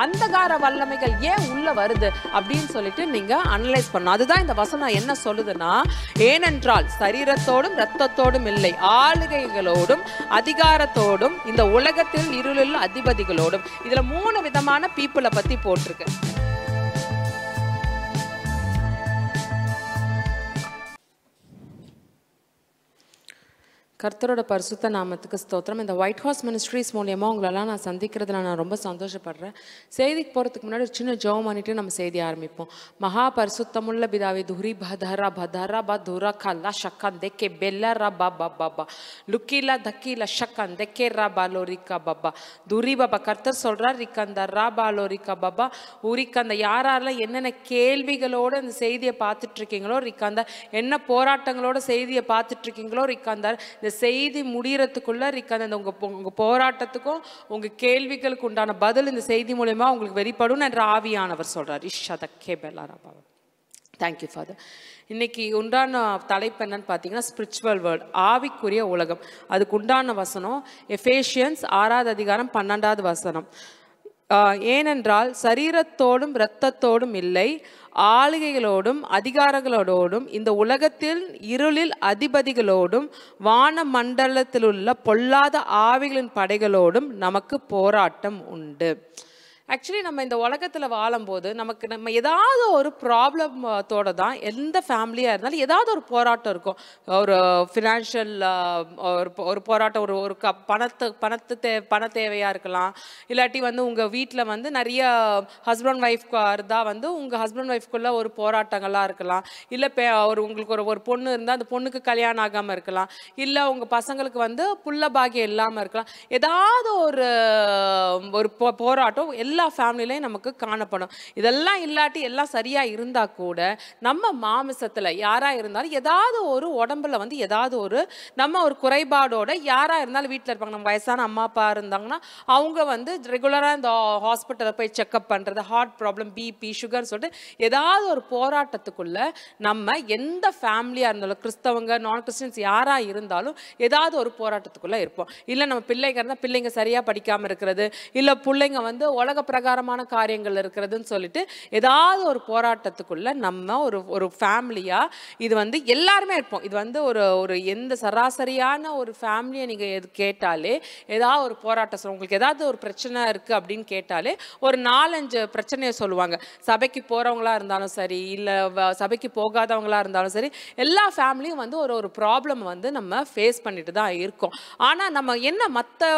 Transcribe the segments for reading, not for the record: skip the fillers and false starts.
அந்தகார வல்லமைகள் ஏன் உள்ள வருது அப்படின்னு சொல்லிட்டு நீங்க அனலைஸ் பண்ணணும். அதுதான் இந்த வசனம் என்ன சொல்லுதுன்னா, ஏனென்றால் சரீரத்தோடும் இரத்தத்தோடும் இல்லை, ஆளுகைகளோடும் அதிகாரத்தோடும் இந்த உலகத்தில் இருளில் அதிபதிகளோடும். இதுல 3 விதமான பீப்புளை பத்தி போட்டிருக்கு. கர்த்தரோட பரிசுத்த நாமத்துக்கு ஸ்தோத்திரம். இந்த ஒயிட் ஹவுஸ் மினிஸ்ட்ரிஸ் மூலியமாக உங்களெல்லாம் நான் சந்திக்கிறதுல நான் ரொம்ப சந்தோஷப்படுறேன். செய்திக்கு போகிறதுக்கு முன்னாடி ஒரு சின்ன ஜெபம் பண்ணிட்டு நம்ம செய்தி ஆரம்பிப்போம். மகா பரிசுத்தமுள்ள பிதாவே, துரி பதரா பதரா பதுரா கல்லா ஷக்கன் தெக்கே பெல்லா ரபா பாபா லுக்கிலா தக்கிலா ஷக்கன் தெக்கே ரபா லோரிக்கா பாபா துரி பாபா. கர்த்தர் சொல்கிறார், ரிக்கந்த ரபா லோரிக்கா பாபா உரிக்கந்த. யாரெல்லாம் என்னென்ன கேள்விகளோடு இந்த செய்தியை பார்த்துட்ருக்கீங்களோ, ரிக்கந்த என்ன போராட்டங்களோட செய்தியை பார்த்துட்ருக்கீங்களோ, ரிக்கந்தார் இந்த செய்தி முடிகிறதுக்குள்ள ரிக்காந்த உங்க போராட்டத்துக்கும் உங்க கேள்விகளுக்கு உண்டான பதில் இந்த செய்தி மூலமா உங்களுக்கு வெளிப்படும் என்ற ஆவியானவர் சொல்றார். Thank you father. இன்னைக்கு உண்டான தலைப்பு என்னன்னு பார்த்தீங்கன்னா, ஸ்பிரிச்சுவல் வேர்ல்ட், ஆவிக்குரிய உலகம். அதுக்கு உண்டான வசனம் எபேசியன்ஸ் 6வது அதிகாரம் 12வது வசனம். ஏனென்றால் சரீரத்தோடும் இரத்தத்தோடும் இல்லை, ஆளுகைகளோடும் அதிகாரங்களோடும் இந்த உலகத்தில் இருளில் அதிபதிகளோடும் வான மண்டலத்திலுள்ள பொல்லாத ஆவிகளின் படைகளோடும் நமக்கு போராட்டம் உண்டு. ஆக்சுவலி நம்ம இந்த உலகத்தில் வாழும்போது நம்ம ஏதாவது ஒரு ப்ராப்ளத்தோடு தான், எந்த ஃபேமிலியாக இருந்தாலும் ஏதாவது ஒரு போராட்டம் இருக்கும். ஒரு ஃபினான்ஷியல் ஒரு போராட்டம், ஒரு பண தேவையாக இருக்கலாம். இல்லாட்டி உங்கள் வீட்டில் நிறைய ஹஸ்பண்ட் ஒய்ஃப்காக இருந்தால் உங்கள் ஹஸ்பண்ட் ஒய்ஃப்குள்ளே ஒரு போராட்டங்களாக இருக்கலாம். இல்லை உங்களுக்கு ஒரு பொண்ணு இருந்தால் அந்த பொண்ணுக்கு கல்யாணம் ஆகாமல் இருக்கலாம். இல்லை உங்கள் பசங்களுக்கு புள்ள பாகியம் இல்லாமல் இருக்கலாம். ஏதாவது ஒரு போராட்டம் எல்லா ஃபேமிலிலையும் நமக்கு காணப்படும். இதெல்லாம் இல்லாட்டி எல்லாம் சரியா இருந்தா கூட நம்ம மாமிசத்துல யாரா இருந்தாலும் ஏதாவது ஒரு உடம்புல ஏதாவது ஒரு நம்ம ஒரு குறைபாடோட யாரா இருந்தாலும் வீட்டில் இருப்பாங்க. நம்ம வயசான அம்மா அப்பா இருந்தாங்கன்னா அவங்க ரெகுலரா இந்த ஹாஸ்பிட்டலில் போய் செக்அப் பண்றது, ஹார்ட் ப்ராப்ளம், பிபி, சுகர் சொல்லிட்டு ஏதாவது ஒரு போராட்டத்துக்குள்ள நம்ம எந்த ஃபேமிலியா இருந்தாலும், கிறிஸ்தவங்க நான் கிறிஸ்டியன்ஸ் யாரா இருந்தாலும் ஏதாவது ஒரு போராட்டத்துக்குள்ள இருப்போம். இல்லை நம்ம பிள்ளைங்க இருந்தால் பிள்ளைங்க சரியா படிக்காம இருக்கிறது, இல்லை பிள்ளைங்க உலக பிரகாரமான காரியங்கள் இருக்கிறதுன்னு சொல்லிட்டு ஏதாவது ஒரு போராட்டத்துக்குள்ள நம்ம ஒரு ஃபேமிலியா இது எல்லாருமே இருப்போம். இது ஒரு எந்த சராசரியான ஒரு ஃபேமிலியை நீங்க கேட்டாலே ஏதாவது ஒரு போராட்டம், உங்களுக்கு ஏதாவது ஒரு பிரச்சனை இருக்கு அப்படின்னு கேட்டாலே ஒரு 4-5 பிரச்சனையை சொல்லுவாங்க. சபைக்கு போறவங்களா இருந்தாலும் சரி, இல்ல சபைக்கு போகாதவங்களா இருந்தாலும் சரி, எல்லா ஃபேமிலியும் ஒரு ப்ராப்ளம் நம்ம ஃபேஸ் பண்ணிட்டு தான் இருக்கோம். ஆனா நம்ம என்ன மற்ற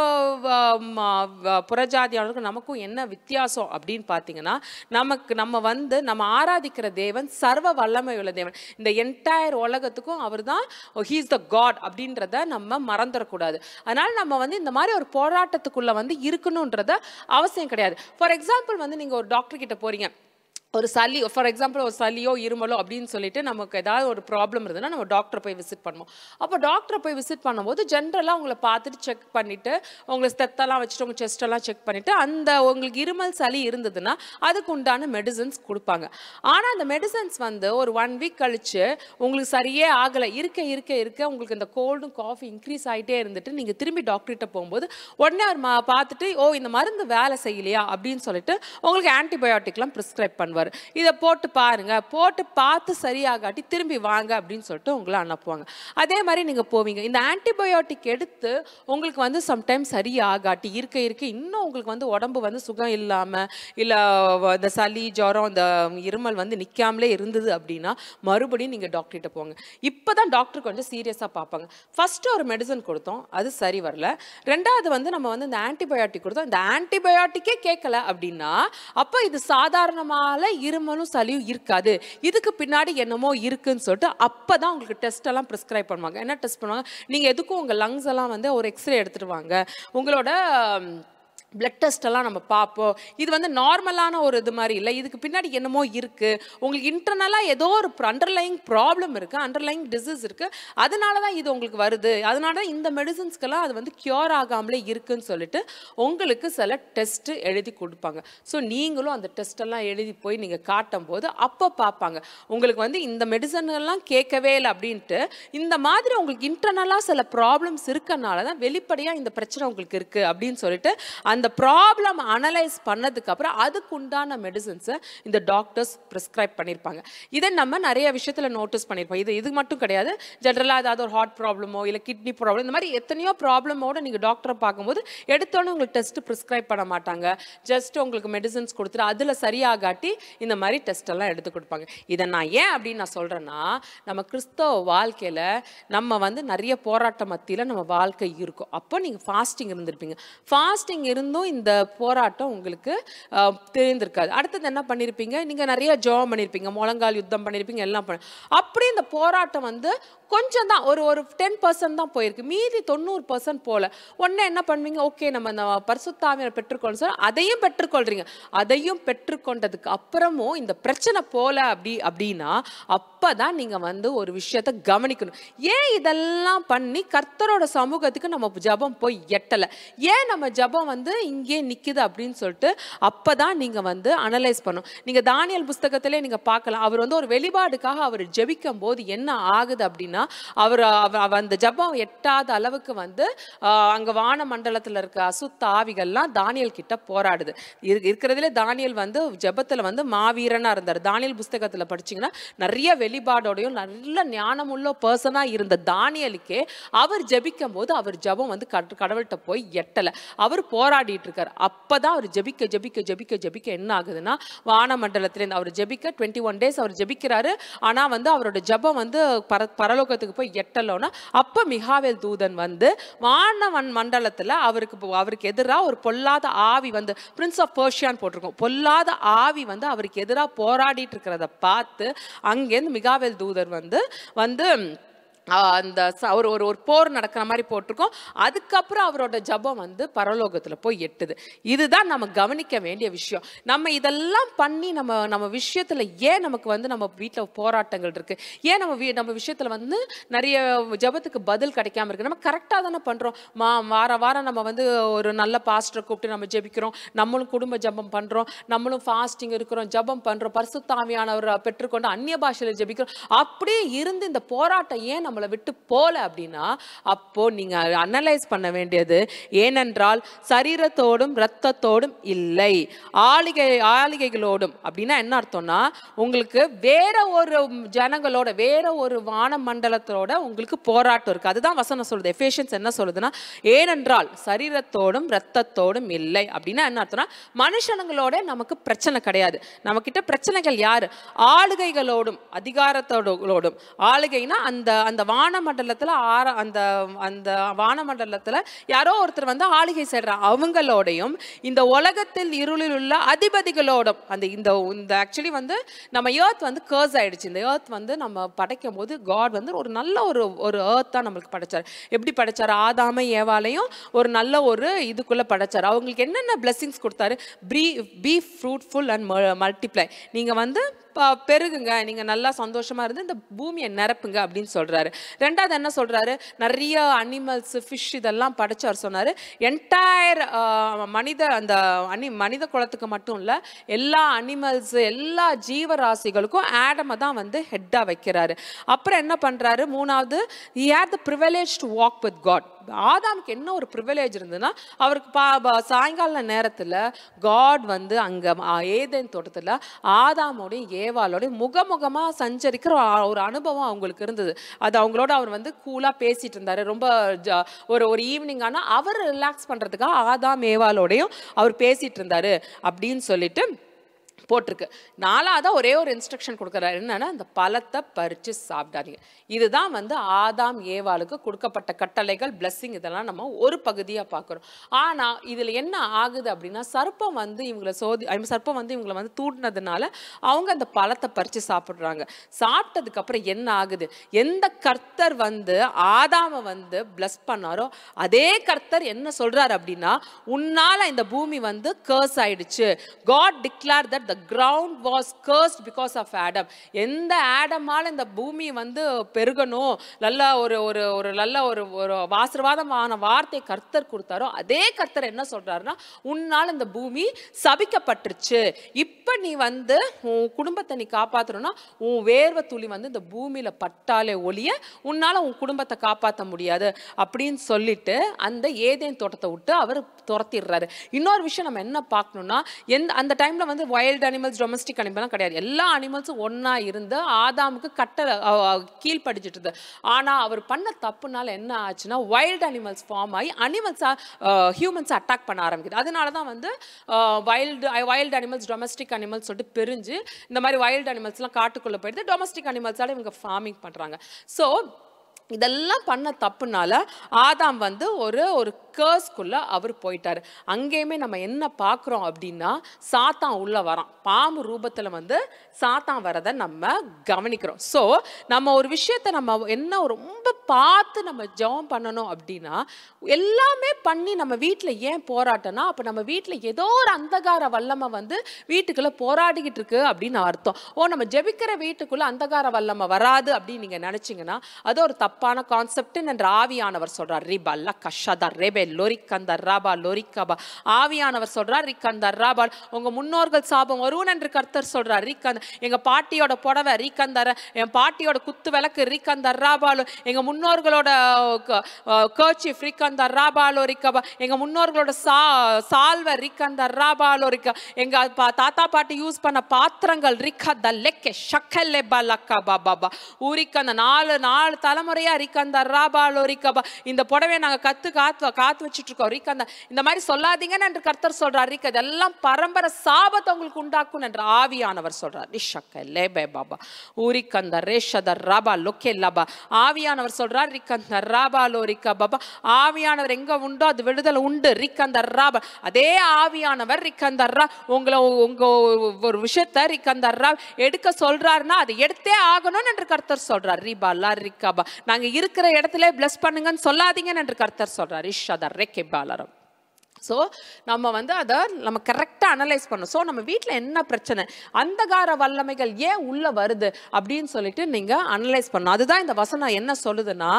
புறஜாதியானவர்களுக்கு நமக்கும் என்ன வித்தியாசம் அப்படின்னு பார்த்தீங்கன்னா, நம்ம ஆராதிக்கிற தேவன் சர்வ வல்லமை உள்ள தேவன். இந்த என்டையர் உலகத்துக்கும் அவர் தான் ஹீ இஸ் த காட் அப்படின்றத நம்ம மறந்துடக்கூடாது. அதனால நம்ம இந்த மாதிரி ஒரு போராட்டத்துக்குள்ள இருக்கணும்ன்றத அவசியம் கிடையாது. ஃபார் எக்ஸாம்பிள் நீங்க ஒரு டாக்டர் கிட்ட போறீங்க, ஒரு சளி, ஃபார் எக்ஸாம்பிள் ஒரு சளியோ இருமலோ அப்படின்னு சொல்லிட்டு நமக்கு ஏதாவது ஒரு ப்ராப்ளம் இருந்ததுன்னா நம்ம டாக்டரை போய் விசிட் பண்ணுவோம். அப்போ டாக்டரை போய் விசிட் பண்ணும்போது ஜென்ரலாக உங்களை பார்த்துட்டு செக் பண்ணிவிட்டு உங்களை ஸ்டெத்தெல்லாம் வச்சுட்டு உங்கள் செஸ்டெல்லாம் செக் பண்ணிவிட்டு அந்த உங்களுக்கு இருமல் சளி இருந்ததுன்னா அதுக்கு உண்டான மெடிசன்ஸ் கொடுப்பாங்க. ஆனால் அந்த மெடிசன்ஸ் ஒரு 1 வீக் கழிச்சு உங்களுக்கு சரியே ஆகலை, இருக்க உங்களுக்கு இந்த கோல்டும் காஃபி இன்க்ரீஸ் ஆகிட்டே இருந்துட்டு நீங்கள் திரும்பி டாக்டர்கிட்ட போகும்போது உடனே அவர் பார்த்துட்டு இந்த மருந்து வேலை செய்யலையா அப்படின்னு சொல்லிட்டு உங்களுக்கு ஆன்டிபயோட்டிக்லாம் ப்ரிஸ்கிரைப் பண்ணுவார். இதை போட்டு பாருங்க, போட்டு பார்த்து சரியாகாட்டி திரும்பி வாங்க அப்படின்னு சொல்லிட்டு உங்களை அனுப்புவாங்க. அதே மாதிரி நீங்க போவீங்க, இந்த ஆன்டிபயோட்டிக் எடுத்து உங்களுக்கு சம்டைம்ஸ் சரியாகாட்டி இருக்க இன்னும் உங்களுக்கு உடம்பு சுகம் இல்லாம, இல்ல இந்த சளி ஜுரம் இந்த இருமல் நிக்காமலே இருந்தது அப்படின்னா மறுபடியும் நீங்க டாக்டர்கிட்ட போங்க. இப்பதான் டாக்டர் கொஞ்சம் சீரியஸா பார்ப்பாங்க. ஃபர்ஸ்ட் ஒரு மெடிசன் கொடுத்தோம், அது சரி வரல. ரெண்டாவது நம்ம இந்த ஆன்டிபயோட்டிக் கொடுத்தோம், இந்த ஆன்டிபயோட்டிக்கே கேட்கல அப்படின்னா அப்ப இது சாதாரணமான இருமலும் சளியும் இருக்காது, இதுக்கு பின்னாடி என்னமோ இருக்குன்னு சொல்லிட்டு அப்பதான் உங்களுக்கு டெஸ்ட் எல்லாம் பிரிஸ்கிரைப் பண்ணுவாங்க. என்ன டெஸ்ட் பண்ணுவாங்க, நீங்க எதுக்கும் உங்க லங்ஸ் எல்லாம் ஒரு எக்ஸ்ரே எடுத்துட்டு வாங்க, உங்களோட பிளட் டெஸ்ட் எல்லாம் நம்ம பார்ப்போம், இது நார்மலான ஒரு இது மாதிரி இல்லை, இதுக்கு பின்னாடி என்னமோ இருக்கு, உங்களுக்கு இன்டர்னலாக ஏதோ ஒரு அண்டர்லைங் ப்ராப்ளம் இருக்கு, அண்டர்லைங் டிசீஸ் இருக்கு, அதனால தான் இது உங்களுக்கு வருது, அதனால தான் இந்த மெடிசன்ஸ்க்கெல்லாம் அது கியூர் ஆகாமலே இருக்குன்னு சொல்லிட்டு உங்களுக்கு சில டெஸ்ட் எழுதி கொடுப்பாங்க. ஸோ நீங்களும் அந்த டெஸ்ட் எல்லாம் எழுதி போய் நீங்கள் காட்டும் போது அப்போ பார்ப்பாங்க உங்களுக்கு இந்த மெடிசன் எல்லாம் கேட்கவே இல்லை அப்படின்ட்டு. இந்த மாதிரி உங்களுக்கு இன்டர்னலாக சில ப்ராப்ளம்ஸ் இருக்கனால தான் வெளிப்படையாக இந்த பிரச்சனை உங்களுக்கு இருக்கு அப்படின்னு சொல்லிட்டு அந்த ப்ராப்ளம் அனலைஸ் பண்ணதுக்கு அப்புறம் அதுக்கு உண்டான மெடிசன்ஸை இந்த டாக்டர்ஸ் ப்ரிஸ்கிரைப் பண்ணியிருப்பாங்க. இதை நம்ம நிறைய விஷயத்தில் நோட்டீஸ் பண்ணியிருப்போம். இது மட்டும் கிடையாது, ஜென்ரலாக ஏதாவது ஒரு ஹார்ட் ப்ராப்ளமோ இல்லை கிட்னி ப்ராப்ளம், இந்த மாதிரி எத்தனையோ ப்ராப்ளமோடு நீங்கள் டாக்டரை பார்க்கும்போது எடுத்தோன்னே உங்களுக்கு டெஸ்ட் ப்ரிஸ்கிரைப் பண்ண மாட்டாங்க. ஜஸ்ட் உங்களுக்கு மெடிசன்ஸ் கொடுத்துட்டு அதில் சரியாகாட்டி இந்த மாதிரி டெஸ்ட் எல்லாம் எடுத்து கொடுப்பாங்க. இதை நான் ஏன் அப்படின்னு நான் சொல்கிறேன்னா, நம்ம கிறிஸ்தவ வாழ்க்கையில் நம்ம வந்து நிறைய போராட்ட மத்தியில் நம்ம வாழ்க்கை இருக்கும். அப்போ நீங்கள் ஃபாஸ்டிங் இருந்திருப்பீங்க. ஃபாஸ்டிங் இருந்தும் இந்த போராட்டம் உங்களுக்கு தெரிந்திருக்காது. அடுத்தது என்ன பண்ணியிருப்பீங்க, நீங்கள் நிறைய ஜெபம் பண்ணியிருப்பீங்க, முழங்கால் யுத்தம் பண்ணியிருப்பீங்க, எல்லாம் அப்படி இந்த போராட்டம் வந்து கொஞ்சம் தான், ஒரு 10% தான் போயிருக்கு. மீதி 90% போல. உடனே என்ன பண்ணுவீங்க, ஓகே நம்ம இந்த பரிசுத்த ஆவியை பெற்றுக்கொள்ள சொல்ல அதையும் பெற்றுக்கொள்றீங்க. அதையும் பெற்றுக்கொண்டதுக்கு அப்புறமும் இந்த பிரச்சனை போல அப்படின்னா அப்பதான் நீங்க வந்து ஒரு விஷயத்தை கவனிக்கணும். ஏன் இதெல்லாம் பண்ணி கர்த்தரோட சமூகத்துக்கு நம்ம ஜெபம் போய் எட்டல, ஏன் நம்ம ஜெபம் வந்து இங்கே நிக்குது அப்படின்னு சொல்லிட்டு அப்பதான் நீங்க வந்து அனலைஸ் பண்ணும். நீங்க தானியேல் புஸ்தகத்திலே நீங்க பார்க்கலாம், அவர் வந்து ஒரு வெளிப்பாடுக்காக அவர் ஜெபிக்கும் போது என்ன ஆகுது அப்படின்னா, அவர் அந்த ஜெபம் எட்டாத அளவுக்கு வந்து அங்க வான மண்டலத்துல இருக்க அசுத்த ஆவிகள்லாம் தானியேல் கிட்ட போராடுது. இருக்கிறதுல தானியேல் வந்து ஜெபத்துல வந்து மாவீரனா இருந்தார். தானியேல் புஸ்தகத்துல படிச்சீங்கன்னா நிறைய வெளிப்பாடோடையும் நல்ல ஞானமுள்ள பர்சனா இருந்த தானியேலுக்கே அவர் ஜெபிக்கும் போது அவர் ஜெபம் வந்து கடவுள்கிட்ட போய் எட்டல, அவர் போராடிட்டு இருக்காரு. அப்பதான் அவர் ஜெபிக்க ஜெபிக்க ஜெபிக்க ஜெபிக்க என்ன ஆகுதுன்னா, வான மண்டலத்திலேருந்து அவர் ஜெபிக்க 21 days அவர் ஜெபிக்கிறாரு. ஆனா வந்து அவரோட ஜெபம் வந்து பரலோகத்துக்கு போய் எட்டலோன்னா அப்ப மிகாவேல் தூதன் வந்து வான மண்டலத்துல அவருக்கு எதிராக ஒரு பொல்லாத ஆவி வந்து, பிரின்ஸ் ஆஃப் பர்ஷியான்னு போட்டிருக்கோம், பொல்லாத ஆவி வந்து அவருக்கு எதிராக போராடிட்டு இருக்கிறத பார்த்து அங்கேருந்து மிகாவேல் தூதர் வந்து அந்த ஒரு போர் நடக்கிற மாதிரி போட்டிருக்கோம். அதுக்கப்புறம் அவரோட ஜெபம் வந்து பரலோகத்தில் போய் எட்டுது. இதுதான் நம்ம கவனிக்க வேண்டிய விஷயம். நம்ம இதெல்லாம் பண்ணி நம்ம விஷயத்தில் ஏன் நமக்கு வந்து நம்ம வீட்டில் போராட்டங்கள் இருக்கு, ஏன் நம்ம விஷயத்தில் வந்து நிறைய ஜெபத்துக்கு பதில் கிடைக்காம இருக்கு. நம்ம கரெக்டாக தானே பண்ணுறோம். வாரம் நம்ம வந்து ஒரு நல்ல பாஸ்டரை கூப்பிட்டு நம்ம ஜெபிக்கிறோம், நம்மளும் குடும்ப ஜெபம் பண்ணுறோம், நம்மளும் ஃபாஸ்டிங் இருக்கிறோம், ஜெபம் பண்ணுறோம், பரிசுத்த ஆவியானவர் பெற்றுக்கொண்டு அந்நிய பாஷையில் ஜெபிக்கிறோம். அப்படியே இருந்து இந்த போராட்டம் ஏன் நம்மளை விட்டு போல அப்படின்னா, அப்போ நீங்க அனலைஸ் பண்ண வேண்டியது, ஏனென்றால் சரீரத்தோடும் இரத்தத்தோடும் இல்லை, ஆளிகைகளோடும். அப்படின்னா என்ன அர்த்தம்னா, உங்களுக்கு வேற ஒரு ஜனங்களோட வேற ஒரு வான மண்டலத்தோட உங்களுக்கு போராட்டம் இருக்கு. அதுதான் வசனம் சொல்லுது. எபேசியன்ஸ் என்ன சொல்லுதுன்னா, ஏனென்றால் சரீரத்தோடும் இரத்தத்தோடும் இல்லை. அப்படின்னா என்ன அர்த்தம்னா, மனுஷங்களோட நமக்கு பிரச்சனை கிடையாது. நம்ம கிட்ட பிரச்சனைகள் யாரு, ஆளுகைகளோடும் அதிகாரத்தோடும். ஆளுகைனா அந்த வானமண்டலத்துல அந்த வானமண்டலத்துல யாரோ ஒருத்தர் வந்து ஆளுகை செய்றாங்க, அவங்களோடையும் இந்த உலகத்தில் இருளில் உள்ள அதிபதிகளோடும். இந்த ஆக்சுவலி வந்து நம்ம எர்த் வந்து கர்ஸ் ஆயிடுச்சு. இந்த எர்த் வந்து நம்ம படைக்கும் போது காட் வந்து ஒரு நல்ல ஒரு எர்த் தான் நம்மளுக்கு படைச்சார். எப்படி படைச்சார், ஆதாமை ஏவாளையும் ஒரு நல்ல ஒரு இதுக்குள்ள படைச்சார். அவங்களுக்கு என்னென்ன பிளெஸிங்ஸ் கொடுத்தாரு, பி ஃப்ரூட்ஃபுல் அண்ட் மல்டிப்ளை, நீங்க வந்து பெருகுங்க, நீங்க நல்லா சந்தோஷமா இருந்து இந்த பூமியை நிரப்புங்க அப்படின்னு சொல்றாரு. ரெண்டாவது என்ன சொல்றாரு, நிறைய அனிமல்ஸ், ஃபிஷ் இதெல்லாம் படைச்சார் சொன்னாரு. என்டையர் மனித குலத்துக்கு மட்டும் இல்ல, எல்லா அனிமல்ஸ் எல்லா ஜீவராசிகளுக்கும் ஆடமை தான் வந்து ஹெட்டா வைக்கிறாரு. அப்புறம் என்ன பண்றாரு, மூணாவது, he had the privilege to walk with God. ஆதாமுக்கு என்ன ஒரு ப்ரிவிலேஜ் இருந்ததுன்னா, அவருக்கு சாயங்கால நேரத்தில் காட் வந்து அங்கே ஏதேன் தோட்டத்தில் ஆதாமோடையும் ஏவாளோடையும் முகமுகமாக சஞ்சரிக்கிற ஒரு அனுபவம் அவங்களுக்கு இருந்தது. அது அவங்களோட அவர் வந்து கூலாக பேசிட்டு இருந்தார். ரொம்ப ஒரு ஈவினிங் ஆனால் அவர் ரிலாக்ஸ் பண்ணுறதுக்காக ஆதாம் ஏவாளோடையும் அவர் பேசிட்டு இருந்தார் அப்படின்னு சொல்லிட்டு போட்டிருக்கு. நாலாவதா ஒரே ஒரு இன்ஸ்ட்ரக்ஷன் கொடுக்குறாரு, என்னன்னா இந்த பழத்தை பறித்து சாப்பிடாதீங்க. இதுதான் வந்து ஆதாம் ஏவாளுக்கு கொடுக்கப்பட்ட கட்டளைகள், பிளெஸிங். இதெல்லாம் நம்ம ஒரு பகுதியாக பார்க்குறோம். ஆனால் இதில் என்ன ஆகுது அப்படின்னா, சர்ப்பம் வந்து இவங்களை வந்து தூண்டினதுனால அவங்க அந்த பழத்தை பறித்து சாப்பிட்றாங்க. சாப்பிட்டதுக்கப்புறம் என்ன ஆகுது, எந்த கர்த்தர் வந்து ஆதாமை வந்து பிளஸ் பண்ணாரோ அதே கர்த்தர் என்ன சொல்றாரு அப்படின்னா, உன்னால இந்த பூமி வந்து கர்ஸ் ஆயிடுச்சு. God declared that the ground was cursed because of Adam. எந்த ஆடமால இந்த பூமி வந்து பெருகணும், நல்ல ஒரு ஒரு ஒரு நல்ல ஒரு ஒரு ஆசீர்வாதமான வார்த்தை கர்த்தர் கொடுத்தாரோ அதே கர்த்தர் என்ன சொல்றாருன்னா, உன்னால் இந்த பூமி சபிக்கப்பட்டுருச்சு. இப்ப நீ வந்து உன் குடும்பத்தை நீ காப்பாற்றணும்னா உன் வேர்வை துளி வந்து இந்த பூமியில பட்டாலே ஒழிய உன்னால உன் குடும்பத்தை காப்பாற்ற முடியாது அப்படின்னு சொல்லிட்டு அந்த ஏதேன் தோட்டத்தை விட்டு அவர் துரத்திடுறாரு. இன்னொரு விஷயம் நம்ம என்ன பார்க்கணும்னா, அந்த டைம்ல வந்து வைல்ட் அனிமல்ஸ் டொமஸ்டிக் அனிமல்லாம் கிடையாது. எல்லா அனிமல்ஸும் ஒன்னா இருந்து ஆதாமுக்கு கீழ்படிச்சிட்டு இருந்தது. ஆனா அவர் பண்ண தப்புனால என்ன ஆச்சுன்னா, வைல்ட் அனிமல்ஸ் ஃபார்ம் ஆகி ஹியூமன்ஸ் அட்டாக் பண்ண ஆரம்பிக்குது. அதனாலதான் வந்து வைல்ட் அனிமல்ஸ் டொமஸ்டிக் அனிமல்ஸ் சொல்லிட்டு பிரிஞ்சு இந்த மாதிரி வைல்ட் அனிமல்ஸ்லாம் காட்டுக்குள்ள போயிடுது. டொமஸ்டிக் அனிமல்ஸால இவங்க ஃபார்மிங் பண்றாங்க. ஸோ இதெல்லாம் பண்ண தப்புனால ஆதாம் வந்து ஒரு கர்ஸ்குள்ள அவர் போயிட்டாரு. அங்கேயுமே நம்ம என்ன பார்க்குறோம் அப்படின்னா, சாத்தான் உள்ள வரான். பாம்பு ரூபத்தில் வந்து சாத்தான் வரதை நம்ம கவனிக்கிறோம். ஸோ நம்ம ஒரு விஷயத்தை நம்ம என்ன ரொம்ப பார்த்து நம்ம ஜெபம் பண்ணணும் அப்படின்னா, எல்லாமே பண்ணி நம்ம வீட்டில் ஏன் போராட்டம்னா, அப்போ நம்ம வீட்டில் ஏதோ ஒரு அந்தகார வல்லமை வந்து வீட்டுக்குள்ளே போராடிக்கிட்டு இருக்கு அப்படின்னு அர்த்தம். நம்ம ஜெபிக்கிற வீட்டுக்குள்ளே அந்தகார வல்லமை வராது அப்படின்னு நீங்கள் நினச்சிங்கன்னா அது ஒரு தப்பான கான்செப்ட் என்ற ஆவியானவர் சொல்றார். ரிபா லக்கஷதா ரெபே லோரிக்கந்த ராபா லோரிக்கபா. ஆவியானவர் சொல்றார் ரிக்கந்த ராபா, உங்க முன்னோர்கள் சாபம் வருவன் என்று கர்த்தர் சொல்றார். ரிக்கந்த எங்க பாட்டியோட புடவை ரிக்கந்தர, என் பாட்டியோட குத்து விளக்கு ரிக்கந்த ராபாலு, எங்க முன்னோர்களோட கர்ச்சீஃப் ரிக்கந்த ராபாலோ ரிக்கபா, எங்க முன்னோர்களோட சால்வ ரிக்கந்த ராபாலோ ரிக்க, எங்க தாத்தா பாட்டி யூஸ் பண்ண பாத்திரங்கள் ரிக்கத லெக்கே ஷக்கல்லே பலக்கபா பாபா ஊரிக்கந்த நாலு தலைமுறையா ரிக்கந்த ராபாலோ ரிக்கபா. இந்த புடவையை நாங்க காத்து வச்சுட்டு இருக்கோம் ரிக்கந்த, இந்த மாதிரி சொல்லாதீங்கன்னு என்று கர்த்தர் சொல்றார். ரிக்க இதெல்லாம் பரம்பரை சாபத்தை உங்களுக்கு உண்டாக்கும் என்று ஆவியானவர் சொல்றார். ரிஷக்கல்லே பாபா ஊரிக்கந்த ரேஷத ராபா லொக்கே லபா. ஆவியானவர் சொல்றார் ரிக்கந்த ராபாலோ ரிக்க பாபா. ஆவியானவர் எங்க உண்டோ அது விடுதலை உண்டு ரிக்கந்த ராபா. அதே ஆவியானவர் ரிக்கந்த ரா உங்களை உங்க ஒரு விஷயத்தை ரிக்கந்த ரா எடுக்க சொல்றாருன்னா அதை எடுத்தே ஆகணும் என்று கர்த்தர் சொல்றார். ரிபா லா ரிக்கபா, நாங்க இருக்கிற இடத்துல பிளஸ் பண்ணுங்கன்னு சொல்லாதீங்கன்னு என்று கர்த்தர் சொல்றார். இஷதா ரெக்கே பாலரம். ஸோ நம்ம வந்து அதை நம்ம கரெக்டாக அனலைஸ் பண்ணணும். ஸோ நம்ம வீட்டில் என்ன பிரச்சனை, அந்தகார வல்லமைகள் ஏன் உள்ளே வருது அப்படின்னு சொல்லிட்டு நீங்கள் அனலைஸ் பண்ணணும். அதுதான் இந்த வசனம் என்ன சொல்லுதுன்னா,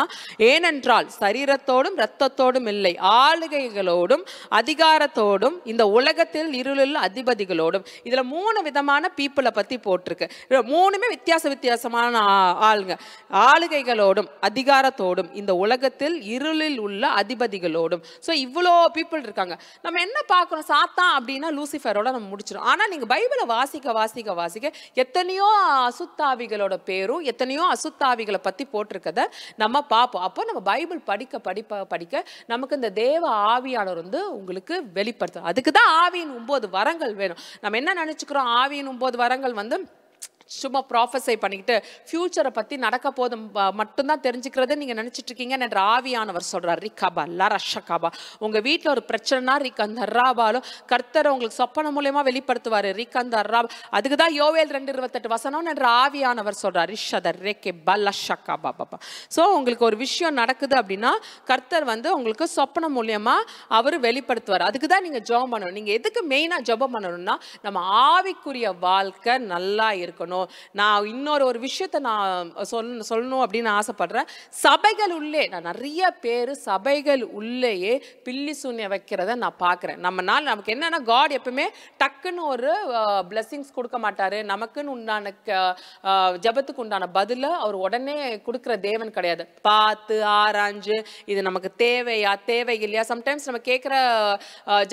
ஏனென்றால் சரீரத்தோடும் இரத்தத்தோடும் இல்லை, ஆளுகைகளோடும் அதிகாரத்தோடும் இந்த உலகத்தில் இருளில் அதிபதிகளோடும். இதில் 3 விதமான பீப்புளை பற்றி போட்டிருக்கு. 3மே வித்தியாசமான ஆளுங்க. ஆளுகைகளோடும் அதிகாரத்தோடும் இந்த உலகத்தில் இருளில் உள்ள அதிபதிகளோடும். ஸோ இவ்வளோ பீப்புள் இருக்காங்க. நம்ம என்ன பார்க்கணும், சாத்தான் அப்படின்னா லூசிஃபரோட நம்ம முடிச்சிடும். ஆனா நீங்க பைபிளை வாசிக்க எத்தனையோ அசுத்தாவிகளோட பேரும் எத்தனையோ அசுத்தாவிகளை பத்தி போட்டிருக்கத நம்ம பார்ப்போம். அப்போ நம்ம பைபிள் படிக்க நமக்கு இந்த தேவ ஆவியானவர் வந்து உங்களுக்கு வெளிப்படுத்தும். அதுக்கு தான் ஆவியின் 9 வரங்கள் வேணும். நம்ம என்ன நினைச்சுக்கிறோம், ஆவியின் 9 வரங்கள் வந்து சும்மா ப்ராஃபஸை பண்ணிக்கிட்டு ஃபியூச்சரை பற்றி நடக்க போதும் மட்டும்தான் தெரிஞ்சுக்கிறது நீங்கள் நினச்சிட்டு இருக்கீங்க என்ற ஆவியானவர் சொல்கிறார். ரிகாபா லரஷகாபா. உங்கள் வீட்டில் ஒரு பிரச்சனைனா ரிகந்த ராபாலும் கர்த்தரை உங்களுக்கு சொப்பன மூலயமா வெளிப்படுத்துவார். ரிகந்த ராபா. அதுக்கு தான் யோவேல் 2:28 வசனம் என்ற ஆவியானவர் சொல்கிறார். ரிஷதர் ரேகே பல்லஷகாபா பாபா. ஸோ உங்களுக்கு ஒரு விஷயம் நடக்குது அப்படின்னா கர்த்தர் வந்து உங்களுக்கு சொப்பன மூலயமா அவர் வெளிப்படுத்துவார். அதுக்கு தான் நீங்கள் ஜெபம் பண்ணணும். நீங்கள் எதுக்கு மெயினாக ஜெபம் பண்ணணும்னா, நம்ம ஆவிக்குரிய வாழ்க்கை நல்லா இருக்கணும். நான் இன்னொரு விஷயத்தை நான் சொல்லணும் அப்படின்னு ஆசைப்படுறேன். சபைகள் உள்ளே நான் நிறைய பேர் சபைகள் உள்ளேயே பில்லி சூன்ய வைக்கிறத நான் பார்க்குறேன். நமக்கு என்னன்னா, காட் எப்பவுமே டக்குன்னு ஒரு பிளெஸிங்ஸ் கொடுக்க மாட்டாரு. நமக்குன்னு உண்டான ஜபத்துக்கு உண்டான பதில அவர் உடனே கொடுக்குற தேவன் கிடையாது. பார்த்து ஆராய்ஞ்சு இது நமக்கு தேவையா தேவையில்லையா, சம்டைம்ஸ் நம்ம கேட்குற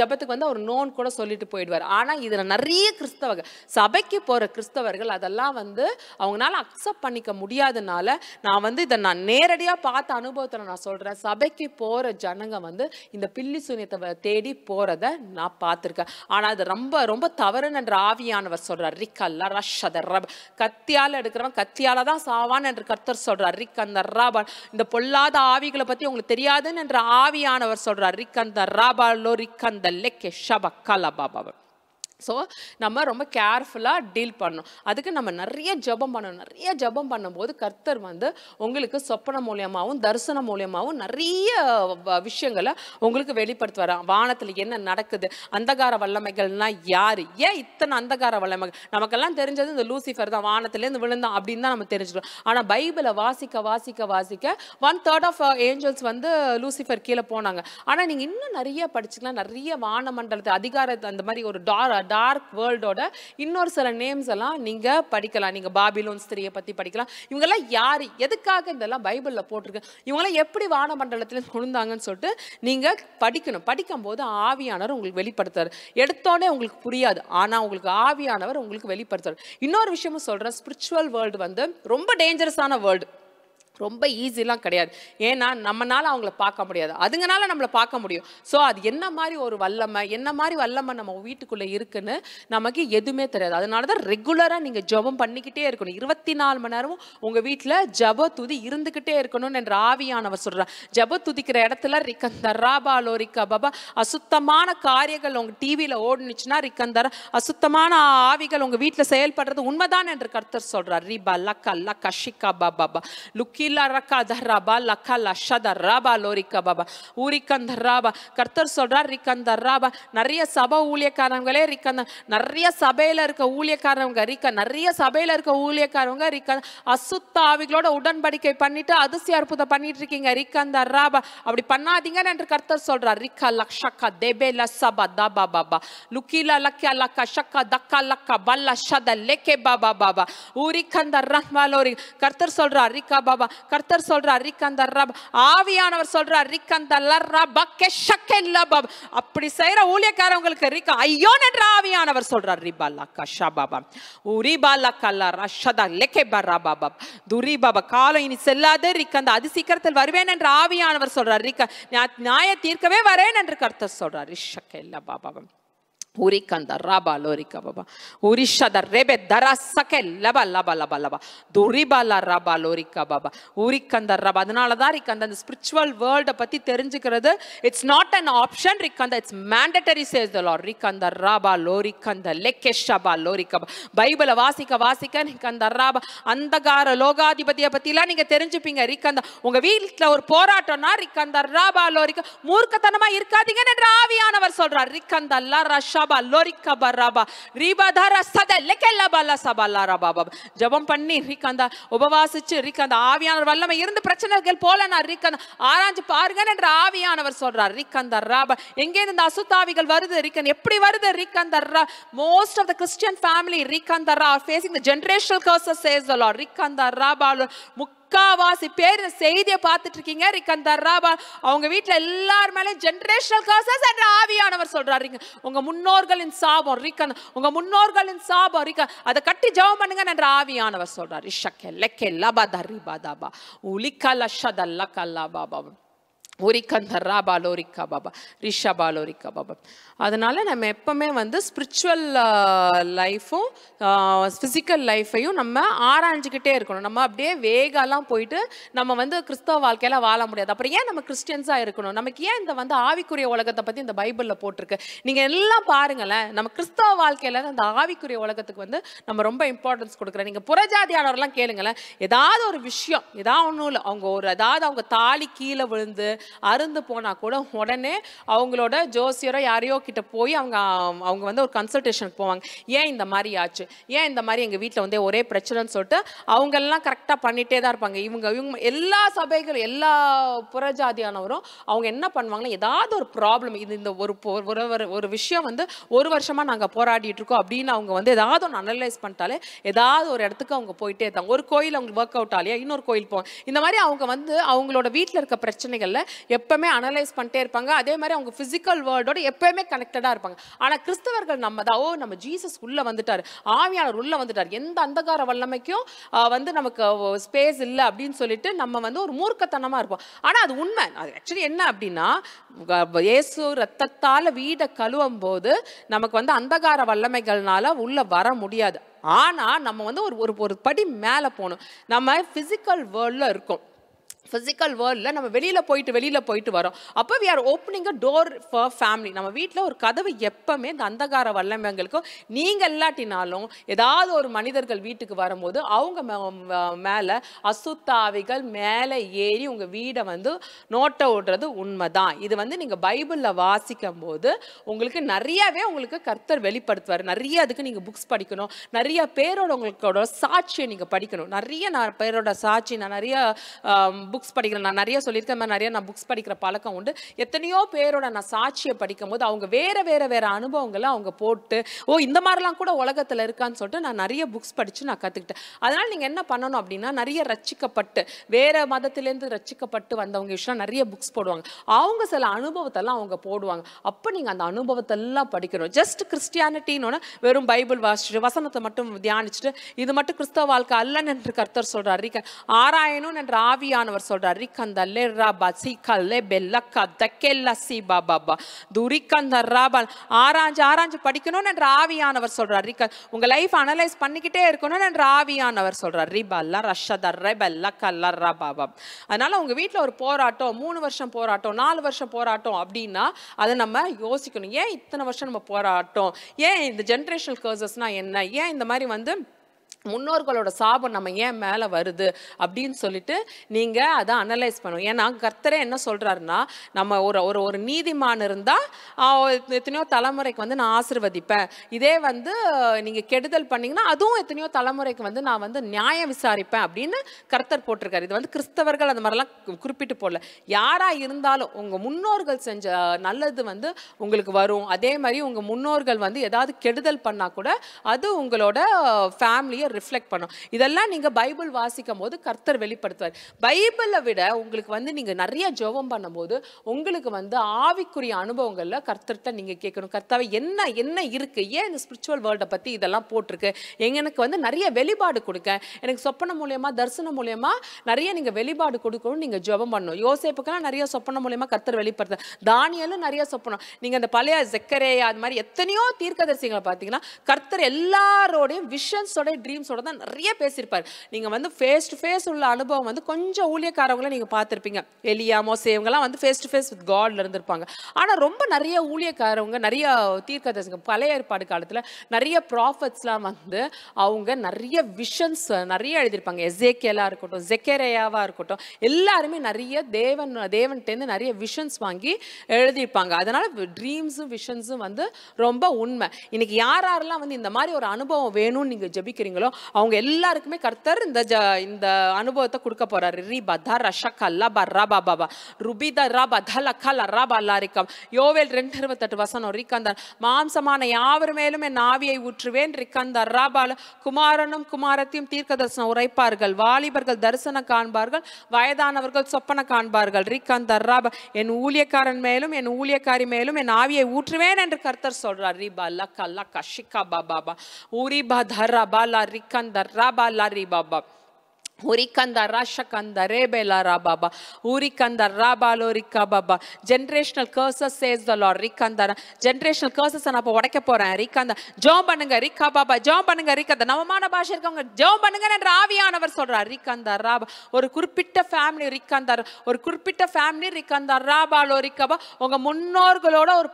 ஜபத்துக்கு வந்து அவர் நோன் கூட சொல்லிட்டு போயிடுவார். ஆனால் இதில் நிறைய கிறிஸ்தவர்கள், சபைக்கு போகிற கிறிஸ்தவர்கள் அதெல்லாம் வந்து அவங்களால அக்செப்ட் பண்ணிக்க முடியாதனால நான் வந்து இதை நான் நேரடியாக பார்த்த அனுபவத்தில் நான் சொல்கிறேன். சபைக்கு போகிற ஜனங்க வந்து இந்த பில்லி சூனியத்தை தேடி போகிறத நான் பார்த்துருக்கேன். ஆனால் அது ரொம்ப ரொம்ப தவறுன்னு என்ற ஆவியானவர் சொல்கிறார். ரிக்கல்ல ரஷதர் ரப். கத்தியால் எடுக்கிறவன் கத்தியால தான் சாவான் என்று கர்த்தர் சொல்கிறார். ரிக்கந்த ராபால். இந்த பொல்லாத ஆவிகளை பற்றி உங்களுக்கு தெரியாதுன்னு என்ற ஆவியானவர் சொல்கிறார். ரிக்கந்த ராபாலோ ரிக்கந்த லெக்கே ஷப கல பாபா. ஸோ நம்ம ரொம்ப கேர்ஃபுல்லாக டீல் பண்ணணும். அதுக்கு நம்ம நிறைய ஜெபம் பண்ணணும். நிறைய ஜெபம் பண்ணும்போது கர்த்தர் வந்து உங்களுக்கு சொப்பன மூலியமாகவும் தரிசனம் மூலியமாகவும் நிறைய விஷயங்களை உங்களுக்கு வெளிப்படுத்துவார். வானத்தில் என்ன நடக்குது, அந்தகார வல்லமைகள்னால் யார், ஏன் இத்தனை அந்தகார வல்லமைகள். நமக்கெல்லாம் தெரிஞ்சது இந்த லூசிஃபர் தான், வானத்திலேருந்து விழுந்தான் அப்படின்னு தான் நம்ம தெரிஞ்சிடும். ஆனால் பைபிளை வாசிக்க வாசிக்க வாசிக்க 1/3 ஆஃப் ஏஞ்சல்ஸ் வந்து லூசிஃபர் கீழே போனாங்க. ஆனால் நீங்கள் இன்னும் நிறைய படிச்சுக்கலாம். நிறைய வானமண்டலத்தை அதிகார அந்த மாதிரி ஒரு டார்க் வேர்ல்டோட இன்னொரு சில நேம்ஸ் எல்லாம் நீங்க படிக்கலாம். நீங்க பாபிலோன் ஸ்திரியை பத்தி படிக்கலாம். இவங்கெல்லாம் யாரு, எதுக்காக இதெல்லாம் பைபிள்ல போட்டிருக்கு, இவங்கெல்லாம் எப்படி வானமண்டலத்துல விழுந்தாங்கன்னு சொல்லிட்டு நீங்க படிக்கணும். படிக்கும் போது ஆவியானவர் உங்களுக்கு வெளிப்படுத்துறாரு. எடுத்தோடனே உங்களுக்கு புரியாது, ஆனா உங்களுக்கு ஆவியானவர் உங்களுக்கு வெளிப்படுத்துறாரு. இன்னொரு விஷயமும் சொல்றேன், ஸ்பிரிச்சுவல் வேர்ல்டு வந்து ரொம்ப டேஞ்சரஸான வேர்ல்டு, ரொம்ப ஈஸிலாம் கிடையாது. ஏன்னா நம்மனால அவங்கள பார்க்க முடியாது, அதுங்கனால நம்மளை பார்க்க முடியும். ஸோ அது என்ன மாதிரி ஒரு வல்லமை, என்ன மாதிரி வல்லமை நம்ம வீட்டுக்குள்ளே இருக்குன்னு நமக்கு எதுவுமே தெரியாது. அதனால தான் ரெகுலராக நீங்கள் ஜெபம் பண்ணிக்கிட்டே இருக்கணும். 24 மணி நேரமும் உங்கள் வீட்டில் ஜெப துதி இருந்துக்கிட்டே இருக்கணும்னு என்ற ஆவியானவர் சொல்கிறார். ஜெப துதிக்கிற இடத்துல ரிக்கந்தராபா லோரிக்கா பாபா, அசுத்தமான காரியங்கள் உங்கள் டிவியில் ஓடுனுச்சுன்னா ரிக்கந்தர அசுத்தமான ஆவிகள் உங்கள் வீட்டில் செயல்படுறது உண்மைதான் என்று கர்த்தர் சொல்கிறார். ரிபா லக்கா லக்கா ஷிகா பாபா லுக்கி கர்த்தர் சொல்றார். நிறைய சபை ஊழியக்காரங்களே நிறைய சபையில இருக்க ஊழியக்காரவங்க நிறைய சபையில இருக்க ஊழியக்காரவங்க அசுத்த ஆவிகளோட உடன்படிக்கை பண்ணிட்டு அதிசய அற்புதம் பண்ணிட்டு இருக்கீங்க. ரிக்கந்த ராபா அப்படி பண்ணாதீங்கன்னு என்று கர்த்தர் சொல்றார். ரிக்கா லக்ஷக்கா தேபே லசபா தபா பாபா லுக்கிலா லக்கா லக்கா ஷக்கா தக்கா லக்கா பல்லா ஷத லெக்கே பாபா பாபா ஊரிக்கந்த ரஹ்மாலோரி கர்த்தர் சொல்றார். ரிக்கா பாபா கர்த்தர் சொல்றார். ரிக்கந்த ரப் ஆவியானவர் சொல்றார். ரிக்கந்த லரப கெஷக்கெல்ல பாபா அப்படி செய்யற ஊழியக்காரங்களுக்கு ரிக்கா ஐயோ என்ற ஆவியானவர் சொல்றார். ரிபாலா கஷா பாபா உரிபாலா கல்லா ரஷதா லெக்கே பரா பாபா துரி பாபா காலம் இனி செல்லாது ரிக்கந்த அதி சீக்கிரத்தில் வருவேன் என்ற ஆவியானவர் சொல்றார். ரிக்கா நியாய தீர்க்கவே வரேன் என்று கர்த்தர் சொல்றார். ரிஷக்கெல்ல Baba Urikanda raba lorika baba urisha da rebe darasake laba laba laba laba duriba la raba lorika baba urikanda raba adanaladha rikanda the spiritual world பத்தி தெரிஞ்சிக்கிறது it's not an option rikanda it's mandatory says the Lord. rikanda raba lorikanda lekeshaba lorika பைபிளை வாசிக்க வாசிக்க rikanda raba அந்தகார லோகாதிபதியை பத்திலாம் நீங்க தெரிஞ்சுப்பீங்க. rikanda உங்க வீட்ல ஒரு போராட்டம்னா rikanda raba lorika மூர்க்கத்தனமா இருக்காதீங்க என்று ஆவியானவர் சொல்றார். rikanda la rasha லோரிக்கா பராபா ரிபதர சத லெக்கெல்ல பல்ல சபல்ல ரபாபா ஜெபம் பண்ணி ரிக்கந்த உபவாசிச்சு ரிக்கந்த ஆவியானவர் வல்லமை இருந்து பிரச்சனைகள் போலனா ரிக்கந்த ஆராய்ஞ்சு பாருங்க என்ற ஆவியானவர் சொல்றார். ரிக்கந்த ராபா எங்கே இந்த அசுத்தாவிகள் வருது, ரிக்கன் எப்படி வருது, ரிக்கந்த most of the Christian family ரிக்கந்த are facing the generational curses says the Lord. ரிக்கந்த Rafah முக்காவாசி பேர் செய்தியை பார்த்துட்டு இருக்கீங்க. ரிக்கந்த ராபா அவங்க வீட்டுல எல்லார் மேலே ஜெனரேஷனல் கர்சஸ் என்ற ஆவியானவர் சொல்றாரு. உங்க முன்னோர்களின் சாபம் ரிக்கந்த உங்க முன்னோர்களின் சாபம் ரிக்க அதை கட்டி ஜெபம் பண்ணுங்க என்ற ஆவியானவர் சொல்றார். இஷக்கே லெக்கே லபா தரி பாதாபா உலிக்கல ஷதல்ல கல்லா பாபா உரிக்கந்த ராபா லோரிக்கா பாபா ரிஷபா லோரிக்கா பாபா. அதனால நம்ம எப்பவுமே வந்து ஸ்பிரிச்சுவல் லைஃப்பும் ஃபிசிக்கல் லைஃப்பையும் நம்ம ஆராய்ஞ்சிக்கிட்டே இருக்கணும். நம்ம அப்படியே வேகாலாம் போயிட்டு நம்ம வந்து கிறிஸ்தவ வாழ்க்கையில வாழ முடியாது. அப்புறம் ஏன் நம்ம கிறிஸ்டியன்ஸாக இருக்கணும்? நமக்கு ஏன் இந்த வந்து ஆவிக்குரிய உலகத்தை பற்றி இந்த பைபிளில் போட்டிருக்கு? நீங்கள் எல்லாம் பாருங்களேன், நம்ம கிறிஸ்தவ வாழ்க்கையில் அந்த ஆவிக்குரிய உலகத்துக்கு வந்து நம்ம ரொம்ப இம்பார்ட்டன்ஸ் கொடுக்குறோம். நீங்கள் புறஜாதியானவரெல்லாம் கேளுங்களேன், ஏதாவது ஒரு விஷயம் ஏதாவது ஒன்றும் இல்லை, அவங்க ஒரு ஏதாவது அவங்க தாலி கீழே விழுந்து அருந்து போனா கூட உடனே அவங்களோட ஜோசியரோ யாரையோ கிட்ட போய் அவங்க வந்து ஒரு கன்சல்டேஷனுக்கு போவாங்க. ஏன் இந்த மாதிரி ஆச்சு, ஏன் இந்த மாதிரி எங்கள் வீட்டில் வந்து ஒரே பிரச்சனைன்னு சொல்லிட்டு அவங்கெல்லாம் கரெக்டாக பண்ணிகிட்டே தான் இருப்பாங்க. இவங்க எல்லா சபைகளும் எல்லா புறஜாதியானவரும் அவங்க என்ன பண்ணுவாங்கன்னா, ஏதாவது ஒரு ப்ராப்ளம் இந்த ஒரு விஷயம் வந்து ஒரு வருஷமாக நாங்கள் போராடிட்டு இருக்கோம் அப்படின்னு அவங்க வந்து ஏதாவது ஒன்று அனலைஸ் பண்ணிட்டாலே ஏதாவது ஒரு இடத்துக்கு அவங்க போயிட்டே இருக்காங்க. ஒரு கோயில் அவங்களுக்கு ஒர்க் அவுட் ஆலையா இன்னொரு கோயில் போவாங்க. இந்த மாதிரி அவங்க வந்து அவங்களோட வீட்டில் இருக்க பிரச்சனைகளில் எப்பவுமே அனலைஸ் பண்ணிட்டே இருப்பாங்க. அதே மாதிரி அவங்க பிசிக்கல் வேர்ல்டோட எப்பவுமே கனெக்டடா இருப்பாங்க. ஆனா கிறிஸ்தவர்கள் நம்ம தான் நம்ம ஜீசஸ் உள்ள வந்துட்டாரு, ஆவியானவர் உள்ள வந்துட்டார், எந்த அந்தகார வல்லமைக்கும் வந்து நமக்கு ஸ்பேஸ் இல்லை அப்படின்னு சொல்லிட்டு நம்ம வந்து ஒரு மூர்க்கத்தனமா இருப்போம். ஆனா அது உண்மை. அது ஆக்சுவலி என்ன அப்படின்னா, இயேசு ரத்தத்தால வீடை கழுவும் போது நமக்கு வந்து அந்தகார வல்லமைகள்னால உள்ள வர முடியாது. ஆனா நம்ம வந்து ஒரு படி மேல போகணும். நம்ம பிசிக்கல் வேர்ல்ட்ல இருக்கோம். ஃபிசிக்கல் வேர்ல்டில் நம்ம வெளியில் போயிட்டு வரோம். அப்போ we are opening a door for family. நம்ம வீட்டில் ஒரு கதவு எப்பவுமே இந்த அந்தகார வல்லமைகளுக்கும் நீங்கள் இல்லாட்டினாலும் ஏதாவது ஒரு மனிதர்கள் வீட்டுக்கு வரும்போது அவங்க மேலே அசுத்தாவிகள் மேலே ஏறி உங்கள் வீடை வந்து நோட்டை விடுறது உண்மைதான். இது வந்து நீங்கள் பைபிளில் வாசிக்கும் போது உங்களுக்கு நிறையவே உங்களுக்கு கர்த்தர் வெளிப்படுத்துவார். நிறைய அதுக்கு நீங்கள் புக்ஸ் படிக்கணும், நிறைய பேரோட உங்களோட சாட்சியை நீங்கள் படிக்கணும். நிறைய பேரோட சாட்சி நான் நிறைய புக்ஸ் படிக்கிறேன். நான் நிறைய சொல்லியிருக்கேன், நிறைய நான் புக்ஸ் படிக்கிற பழக்கம் உண்டு. எத்தனையோ பேரோட நான் சாட்சியை படிக்கும் போது அவங்க வேற அனுபவங்களை அவங்க போட்டு இந்த மாதிரிலாம் கூட உலகத்தில் இருக்கான்னு சொல்லிட்டு நான் நிறைய புக்ஸ் படித்து நான் கற்றுக்கிட்டேன். அதனால் நீங்கள் என்ன பண்ணணும் அப்படின்னா, நிறைய ரட்சிக்கப்பட்டு வேற மதத்திலேருந்து ரட்சிக்கப்பட்டு வந்தவங்க விஷயம் நிறைய புக்ஸ் போடுவாங்க. அவங்க சில அனுபவத்தெல்லாம் அவங்க போடுவாங்க. அப்போ நீங்கள் அந்த அனுபவத்தெல்லாம் படிக்கணும். ஜஸ்ட் கிறிஸ்டியானிட்டின்னு வெறும் பைபிள் வாசிச்சுட்டு வசனத்தை மட்டும் தியானிச்சுட்டு இது மட்டும் கிறிஸ்தவ வாழ்க்கை அல்லன்னு என்று கர்த்தர் சொல்றார். ஆராயணும் என்ற ஆவியானவர் சொல்றார். ரிகந்தல்லே ராபா சீக்கல்லே பெல்லக்கா தக்கெல்லா சீபா பாபா துரிகந்த ராபா ஆராய்ஞ்சு படிக்கணும் என்ற ஆவியானவர் சொல்றார். உங்க லைஃப் அனலைஸ் பண்ணிக்கிட்டே இருக்கணும் என்ற ஆவியானவர் சொல்றார். ரிபல்லா ரஷதர் ரெபல்லா கல்லரா பாபா. அதனால உங்க வீட்டில் ஒரு போராட்டம், 3 வருஷம் போராட்டம், 4 வருஷம் போராட்டம் அப்படின்னா அதை நம்ம யோசிக்கணும். ஏன் இத்தனை வருஷம் நம்ம போராட்டம்? ஏன் இந்த ஜென்ரேஷனல் கர்சஸ்னா என்ன? ஏன் இந்த மாதிரி வந்து முன்னோர்களோட சாபம் நம்ம ஏன் மேலே வருது அப்படின்னு சொல்லிட்டு நீங்கள் அதை அனலைஸ் பண்ணணும். ஏன்னா கர்த்தரே என்ன சொல்கிறாருன்னா, நம்ம ஒரு நீதிமான் இருந்தால் எத்தனையோ தலைமுறைக்கு வந்து நான் ஆசீர்வதிப்பேன். இதே வந்து நீங்கள் கெடுதல் பண்ணிங்கன்னா அதுவும் எத்தனையோ தலைமுறைக்கு வந்து நான் வந்து நியாயம் விசாரிப்பேன் அப்படின்னு கர்த்தர் போட்டிருக்காரு. இது வந்து கிறிஸ்தவர்கள் அந்த மாதிரிலாம் குறிப்பிட்டு போடல. யாராக இருந்தாலும் உங்கள் முன்னோர்கள் செஞ்ச நல்லது வந்து உங்களுக்கு வரும். அதே மாதிரி உங்கள் முன்னோர்கள் வந்து ஏதாவது கெடுதல் பண்ணால் கூட அது உங்களோட ஃபேமிலியை ரிஃப்ளெக்ட் பண்ணும். இதெல்லாம் நீங்க பைபிள் வாசிக்கும் போது கர்த்தர் வெளிப்படுத்துவார். பைபிளை விட உங்களுக்கு வந்து நீங்க நிறைய ஜெபம் பண்ணும்போது உங்களுக்கு வந்து ஆவிக்குரிய அனுபவங்கள்ல கர்த்தர்கிட்ட நீங்க கேட்கணும். கர்த்தாவே என்ன இருக்கு, ஏன் இந்த ஸ்பிரிச்சுவல் வேர்ல்டை பத்தி இதெல்லாம் போட்டிருக்கு, எனக்கு வந்து நிறைய வெளிப்பாடு கொடுக்க, எனக்கு சொப்பனம் மூலியமா தரிசனம் மூலியமா நிறைய நீங்க வெளிப்பாடு கொடுக்கணும். நீங்க ஜெபம் பண்ணணும். யோசேப்புக்கெல்லாம் நிறைய சொப்பனம் மூலியமா கர்த்தர் வெளிப்படுத்த, தானியேலும் நிறைய சொப்பனம். நீங்க அந்த பழைய ஜெக்கரேயா அது மாதிரி எத்தனையோ தீர்க்கதரிசிகளை பார்த்தீங்கன்னா கர்த்தர் எல்லாரோடையும் விஷன்ஸோட ட்ரீம்ஸோட தான் நிறைய பேசியிருப்பார். நீங்க வந்து ஃபேஸ் டு ஃபேஸ் உள்ள அனுபவம் வந்து கொஞ்சம் ஊழியக்காரங்களை நீங்க பார்த்துருப்பீங்க. எலியா மோசே இவங்கெல்லாம் வந்து ஃபேஸ் டு ஃபேஸ் வித் காட்ல இருந்திருப்பாங்க. ஆனா ரொம்ப நிறைய ஊழியக்காரவங்க, நிறைய தீர்க்கதரிசிங்க பழைய ஏற்பாடு காலத்துல நிறைய ப்ராஃபட்ஸ்லாம் வந்து அவங்க நிறைய விஷன்ஸ் நிறைய எழுதியிருப்பாங்க. எசேக்கியலா இருக்கட்டும், ஜெக்கரேயாவா இருக்கட்டும், எல்லாருமே நிறைய தேவன்கிட்டேருந்து நிறைய விஷன்ஸ் வாங்கி எழுதியிருப்பாங்க. அதனால ட்ரீம்ஸும் விஷன்ஸும் வந்து ரொம்ப உண்மை. இன்னைக்கு யாரெல்லாம் வந்து இந்த மாதிரி ஒரு அனுபவம் வேணும்னு நீங்க ஜெபிக்கிறீங்களோ அவங்க எல்லாருக்குமே கர்த்தர் இந்த அனுபவத்தை கொடுக்க போறாரு. யோவேல் 2:28 வசனம். ரிக்கந்தர் மாம்சமான யாவர் மேலும் என் ஆவியை ஊற்றுவேன். ரிக்கந்தர் ராபால குமாரனும் குமாரத்தையும் தீர்க்கதரிசனம் உரைப்பார்கள். வாலிபர்கள் தரிசனம் காண்பார்கள், வயதானவர்கள் சொப்பன காண்பார்கள். ரிக்கந்தர் ராபா என் ஊழியக்காரன் மேலும் என் ஊழியக்காரி மேலும் என் ஆவியை ஊற்றுவேன் என்று கர்த்தர் சொல்றார். ரிபா லக்க லக்க ஷிகா பாபா ஊரிபா தரா பாலா ரிக்கந்தர் ராபா லாரி பாபா Urikanda Rashakanda Rebela Rababa Urikanda Rabalorika Baba. Generational curses says the Lord. Rikanda generational curses and அப்ப உடைக்க போறேன். Rikanda ஜெபம் பண்ணுங்க. ரிகா பாபா ஜெபம் பண்ணுங்க. ரிகா நவமான பாஷை இருக்கவங்க ஜெபம் பண்ணுங்க என்ற ஆவியானவர் சொல்றார். ரிகanda ராபா ஒரு குறிப்பிட்ட ஃபேமிலி ரிகanda ஒரு குறிப்பிட்ட ஃபேமிலி ரிகanda ராபாலோரிகா உங்க முன்னோர்களோட ஒரு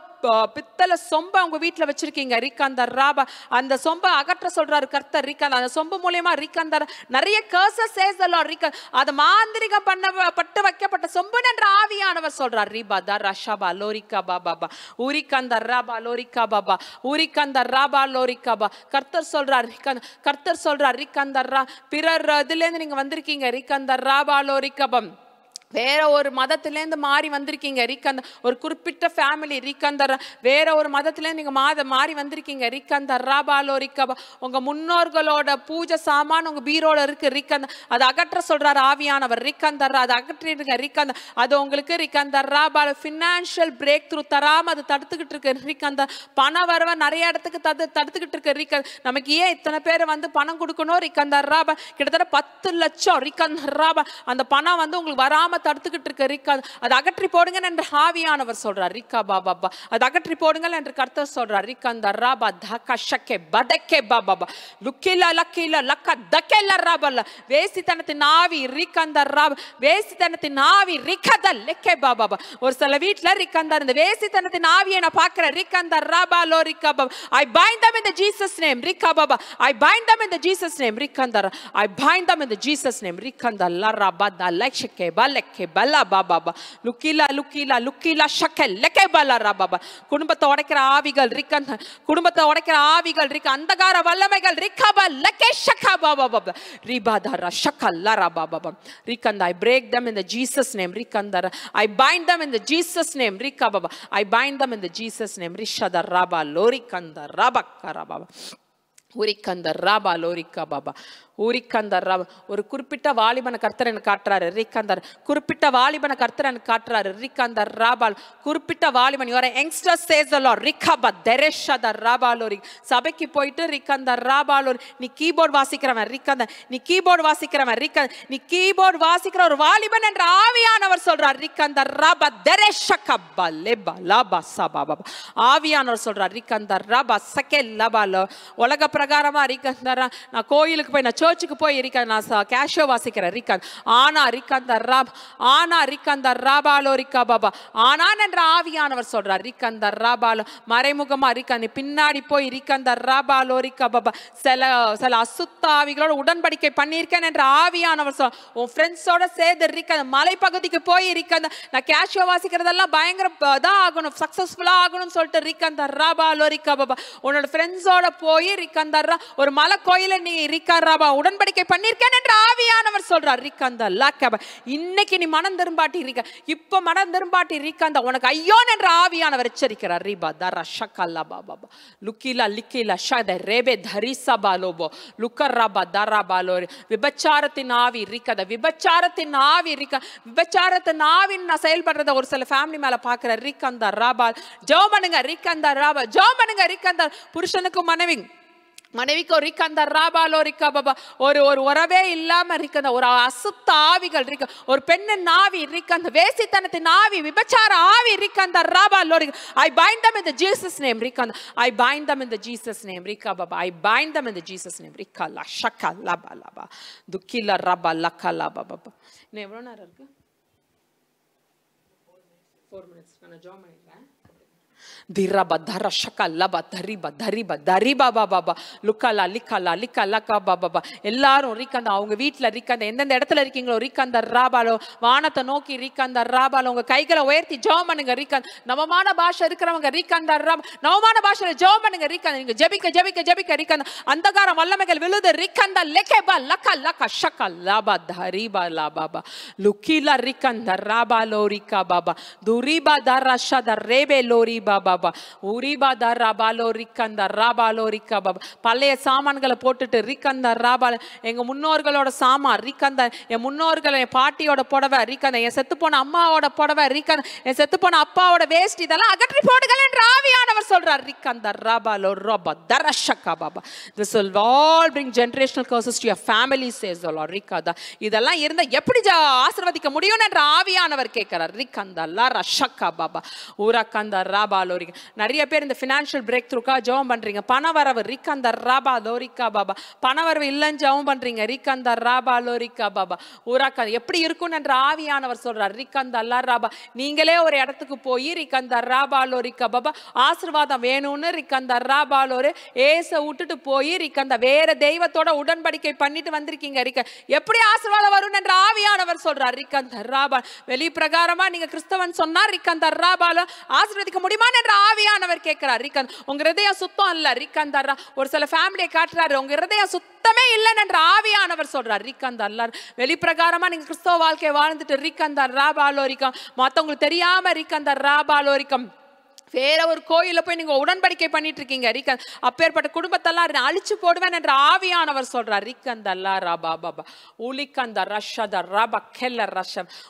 பித்தளை சொம்ப உங்க வீட்டுல வச்சிருக்கீங்க. ரிகanda ராபா அந்த சொம்ப அகற்ற சொல்றாரு கர்த்தர். ரிகanda அந்த சொம்பு மூலமா ரிகanda நிறைய curses says the Lord. அது மாந்திரிகம் பண்ணப்பட்டு வைக்கப்பட்ட சொம்பு என்ற ஆவியானவர் சொல்றார். ரிபா ரஷபா லோரிகா பாபா உரிகanda ராபா லோரிகா பாபா உரிகanda ராபா லோரிகா பா கர்த்தர் சொல்றார். கர்த்தர் சொல்றார் ரிகanda பிறர் இதுல இருந்து நீங்க வந்திருக்கீங்க. ரிகanda ராபா லோரிகா பா வேற ஒரு மதத்திலேருந்து மாறி வந்திருக்கீங்க. ரிகanda ஒரு குறிப்பிட்ட ஃபேமிலி ரிகanda வேற ஒரு மதத்திலேருந்து நீங்க மாறி வந்திருக்கீங்க. ரிகanda ராபாலோரிகா உங்க முன்னோர்களோட பூஜை சாமான் உங்க பீரோல இருக்கு. ரிகanda அதை அகற்ற சொல்றாரு ஆவியானவர். ரிகanda அதை அகற்றிடுங்க. ரிகanda அது உங்களுக்கு ரிகanda ராபால ஃபினான்ஷியல் பிரேக் த்ரூ தராம அது தடுத்துக்கிட்டு இருக்கு. ரிகanda பண வரவ நிறைய இடத்துக்கு தடுத்துக்கிட்டு இருக்கு. ரிகanda நமக்கு ஏன் இத்தனை பேர் வந்து பணம் கொடுக்கணும். ரிகanda ராபா கிட்டத்தட்ட 10 லட்சம் ரிகanda ராபா அந்த பணம் வந்து உங்களுக்கு வராம தடுத்துக்கிட்டு இருக்க ரிக்கா, அதை அகற்றி போடுங்க என்று ஆவியானவர் சொல்றார். ரிக்கா பாபா, அதை அகற்றி போடுங்கள் என்று கர்த்தர் சொல்றார். ரிக்கந்த ராபா தக ஷக்கே பதக்கே பாபா லுக்கில லக்கில லக்க தக்கெல்ல ராபல்ல வேசித்தனத்தின் ஆவி ரிக்கந்த ராபா, வேசித்தனத்தின் ஆவி ரிக்கத லெக்கே பாபா. ஒரு சில வீட்ல ரிக்கந்த இந்த வேசித்தனத்தின் ஆவியை நான் பார்க்கிறேன். ரிக்கந்த ராபா லோ ரிக்கா பாபா, I bind them in the Jesus name. ரிக்கா பாபா, I bind them in the Jesus name. ரிக்கந்த, I bind them in the Jesus name. ரிக்கந்த la rabba da leke baleke bala baba lukila lukila lukila shakel leke bala rabba. குடும்பத்தை உடைக்கிற ஆவிகள் ரிக்கந்த, குடும்பத்தை உடைக்கிற ஆவிகள் ரிக்க, அந்தகார வல்லமைகள் ரிக்கபா லeke shakaba baba ribadara shakalla rabba ரிக்கந்த. I break them in the Jesus name. ரிக்கந்த, I bind them in the Jesus name. ரிக்கா baba, I bind them in the Jesus name. rishada rabba lorikanda rabaka rabba உரிக்கந்த Rafah லோரிக்கா Baba ஊரிக்கந்த Rafah. ஒரு குறிப்பிட்ட வாலிபனை கர்த்தர் எனக்கு காட்டுறாரு. ரிக்கந்தர் குறிப்பிட்ட வாலிபனை கர்த்தர் எனக்கு காட்டுறாரு. ரிக்கந்த ராபால் குறிப்பிட்ட வாலிபன், your youngster says the Lord ரிக்கபா தெரஷத ராபா லோரி. சபைக்கு போயிட்டு ரிக்கந்த ராபா லோரி, நீ கீபோர்ட் வாசிக்கிறவன் ரிக்கந்த, நீ கீபோர்ட் வாசிக்கிறவன் ரிக்கந்த, நீ கீபோர்ட் வாசிக்கிற ஒரு வாலிபன் என்ற ஆவியானவர் சொல்றார். ரிக்கந்த ராபா தெரஷகபா லெபா லாபா சபா பாபா. ஆவியானவர் சொல்றார். ரிக்கந்த ராபா சகெல் லபால. உலக பிரகாரமா ரிக்கந்த, நான் கோயிலுக்கு போய், நான் சர்ச்சுக்கு போய் இருக்கேன், நான் கேஷியோ வாசிக்கிறேன் ரிக்கன். ஆனா ரிக்கந்த ராப், ஆனா ரிக்கந்த ராபாலோ ரிக்கா பாபா, ஆனான் என்ற ஆவியானவர் சொல்றார். ரிக்கந்த ராபாலோ மறைமுகமா ரிக்கந்த பின்னாடி போய் ரிக்கந்த ராபாலோ ரிக்கா பாபா சில அசுத்த ஆவிகளோட உடன்படிக்கை பண்ணியிருக்கேன் என்ற ஆவியானவர் சொல்ற. உன் ஃப்ரெண்ட்ஸோட சேர்ந்து ரிக்கந்த மலைப்பகுதிக்கு போய் ரிக்கந்த, நான் கேஷியோ வாசிக்கிறதெல்லாம் பயங்கர இதாக ஆகணும், சக்சஸ்ஃபுல்லா ஆகணும்னு சொல்லிட்டு ரிக்கந்த ராபாலோ ரிக்கா பாபா உன்னோட ஃப்ரெண்ட்ஸோட போய் ரிக்கந்த ஒரு மலை கோயில நீ ரிக்கா ராபா உடன்படிக்கை பண்ணிருக்கேன் என்று ஆவியானவர் சொல்றார். ரிக்கந்த லாக்கபா, இன்னைக்கு நீ மனம் திரும்பாட்டி இருக்க, இப்ப மனம் திரும்பாட்டி ரிக்கந்த உனக்கு ஐயோன் என்ற ஆவியானவர் எச்சரிக்கிறார். ரிபா தர ஷக்கல்லா பாபா லுக்கிலா லிக்கிலா ஷத ரேபே தரிசா பாலோபோ லுக்கர் ரபா தரா பாலோ. விபச்சாரத்தின் ஆவி ரிக்கத, விபச்சாரத்தின் ஆவி ரிக்க, விபச்சாரத்தின் ஆவின் நான் செயல்படுறத ஒரு சில ஃபேமிலி மேல பாக்குற. ரிக்கந்த ராபா ஜெபம் பண்ணுங்க. ரிக்கந்த ராபா ஜெபம் பண்ணுங்க. ரிக்கந்த புருஷனுக்கும் மனைவிக்கு ரிக்கந்த ராபாலோ ரிக்கா பாபா ஒரு உறவே இல்லாம ரிக்கந்த ஒரு அசுத்த ஆவிகள் ரிக்க, ஒரு பெண்ணின் ஆவி ரிக்கந்த, வேசித்தனத்தின் ஆவி, விபச்சார ஆவி ரிக்கந்த ராபாலோ ரிக்க. I bind them in the Jesus name. ரிக்கந்த, I bind them in the Jesus name. ரிக்கா பாபா, I bind them in the Jesus name. ரிக்கா லா ஷக்கா லபா லபா துக்கில ரபா லக்கா லபா பாபா. இன்னும் எவ்வளவு நேரம் இருக்கு? 4 minutes. நான் ஜாம் பண்ணிடுறேன். Diraba dara shakalla ba dariba dariba dariba baba lukala likala likala ka baba. எல்லாரும் ரிக்கந்த அவங்க வீட்ல ரிக்கந்த எந்தெந்த இடத்துல இருக்கீங்களோ ரிக்கந்த ராபாலோ வானத்தை நோக்கி ரிக்கந்த ராபாலோ உங்க கைகளை உயர்த்தி ஜெபம் பண்ணுங்க. ரிக்கந்த நவமான பாஷை இருக்கிறவங்க ரிக்கந்த ராபா நவமான பாஷையில ஜெபம் பண்ணுங்க. ரிக்கந்த நீங்க ஜெபிக்க ஜெபிக்க ஜெபிக்க ரிக்கந்த அந்தகார வல்லமைகள் விழுது. ரிக்கந்த லெகபா லக்க லக்க ஷக்கல்லா பா தரிபா லா பாபா லுக்கில ரிக்கந்த ராபாலோ ரிக்கா பாபா துரிபா தர ஷத ரேபே லோரி பாபா உரிபா தர பாலோ ரிக்கந்த ராபாலோ ரிக்கா பாபா. பழைய சாமான்களை போட்டுட்டு ரிக்கந்த ராபால, எங்க முன்னோர்களோட சாமான் ரிக்கந்த, என் முன்னோர்கள் என் பாட்டியோட புடவை ரிக்கந்த, என் செத்து போன அம்மாவோட புடவை ரிக்கந்த, என் செத்து போன அப்பாவோட வேஸ்ட், இதெல்லாம் அகற்றி போடுங்கள் என்று ஆவியானவர் சொல்றார். ரிக்கந்த ராபாலோ ரோபா தரஷக்கா Baba. This will all bring generational curses to your family, says the Lord. ரிக்கத இதெல்லாம் இருந்தா எப்படி ஆசீர்வதிக்க முடியும் என்று ஆவியானவர் கேட்கிறார். ரிக்கந்த லா ரஷக்கா பாபா ஊரக்கந்த ராபாலோ. நிறைய பேர் இந்த ஃபினான்ஷியல் பிரேக் த்ரூக்கா ஜெபம் பண்றீங்க. பணவரவு ரிக்கந்த ராபாலோ ரிக்கா பாபா. பணவரவு இல்லைன்னு ஜெபம் பண்றீங்க. ரிக்கந்த ராபாலோ ரிக்கா பாபா ஊராக்கா எப்படி இருக்கும் என்று ஆவியானவர் சொல்றார். ரிக்கந்த அல்லா ராபா, நீங்களே ஒரு இடத்துக்கு போய் ரிக்கந்த ராபாலோ ரிக்கா பாபா ஆசீர்வாதம் வேணும்னு ரிக்கந்த ராபாலோரு ஏச விட்டுட்டு போய் ரிக்கந்த வேற தெய்வத்தோட உடன்படிக்கை பண்ணிட்டு வந்திருக்கீங்க. ரிக்க எப்படி ஆசீர்வாதம் வரும் என்று ஆவியானவர் சொல்றார். ரிக்கந்த ராபா வெளி பிரகாரமா நீங்க கிறிஸ்தவன் சொன்னா ரிக்கந்த ராபாலோ ஆசீர்வதிக்க முடியுமா என்று ஆவியானவர் கேட்கிறார். ரிக்கந்த உங்க ஹிருதயம் சுத்தம் இல்ல. ரிக்கந்த ஒரு சில ஃபேமிலியை காட்டுறாரு, உங்க ஹிருதயம் சுத்தமே இல்லைன்னு என்று ஆவியானவர் சொல்றார். ரிக்கந்த அல்ல வெளிப்பிரகாரமா நீங்க கிறிஸ்தவ வாழ்க்கை வாழ்ந்துட்டு ரிக்கந்த ராபாலோ ரிக்கம் மத்தவங்களுக்கு தெரியாம ரிக்கந்த ராபாலோ ரிக்கம் வேற ஒரு கோயில போய் நீங்க உடன்படிக்கை பண்ணிட்டு இருக்கீங்க. அப்பேற்பட்ட குடும்பத்தெல்லாம் அழிச்சு போடுவேன் என்று ஆவியானவர் சொல்றார்.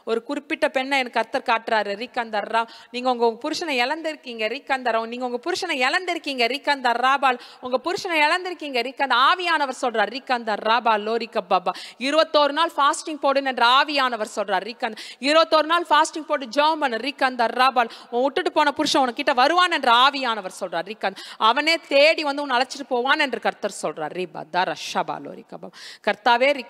ஒரு குறிப்பிட்ட பெண்ணை எனக்கு கர்த்தர் காட்டுறாரு. நீங்க உங்க புருஷனை இழந்திருக்கீங்க. நீங்க உங்க புருஷனை இழந்திருக்கீங்க. உங்க புருஷனை இழந்திருக்கீங்க. ஆவியானவர் சொல்றார் 21 நாள் ஃபாஸ்டிங் போடு என்று ஆவியானவர் சொல்றார். 21 நாள் ஃபாஸ்டிங் போட்டு ஜெபம் பண்ணு. விட்டுட்டு போன புருஷன் உனக்கிட்ட வருவான் என்று ஆவியானவர் சொல்றார். அவனே தேடி வந்து உன்னை அழைச்சிட்டு போவான் என்று கர்த்தர் சொல்றார். கர்த்தாவே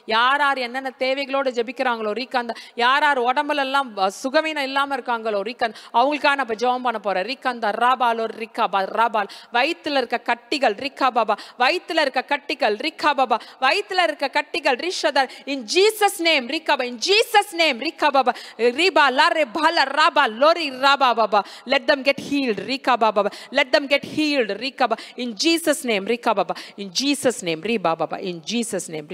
யார் யார் என்னென்ன தேவைகளோடு ஜெபிக்கிறாங்களோ, யார் யார் உடம்புல எல்லாம் சுகவீனம் இல்லாம இருக்காங்களோ, அவங்களுக்காக நம்ம ஜெபம் பண்ண போறோம். வயிற்றுல இருக்க கட்டிகள் வயிற்றுல இருக்க கட்டிகள் வயிற்றுல இருக்க கட்டிகள் in Jesus name in Jesus name let them get healed. Let them get healed. In Jesus name. In Jesus name. In Jesus name.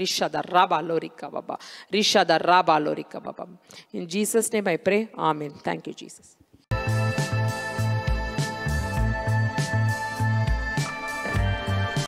In Jesus name I pray. Amen. Thank you, Jesus.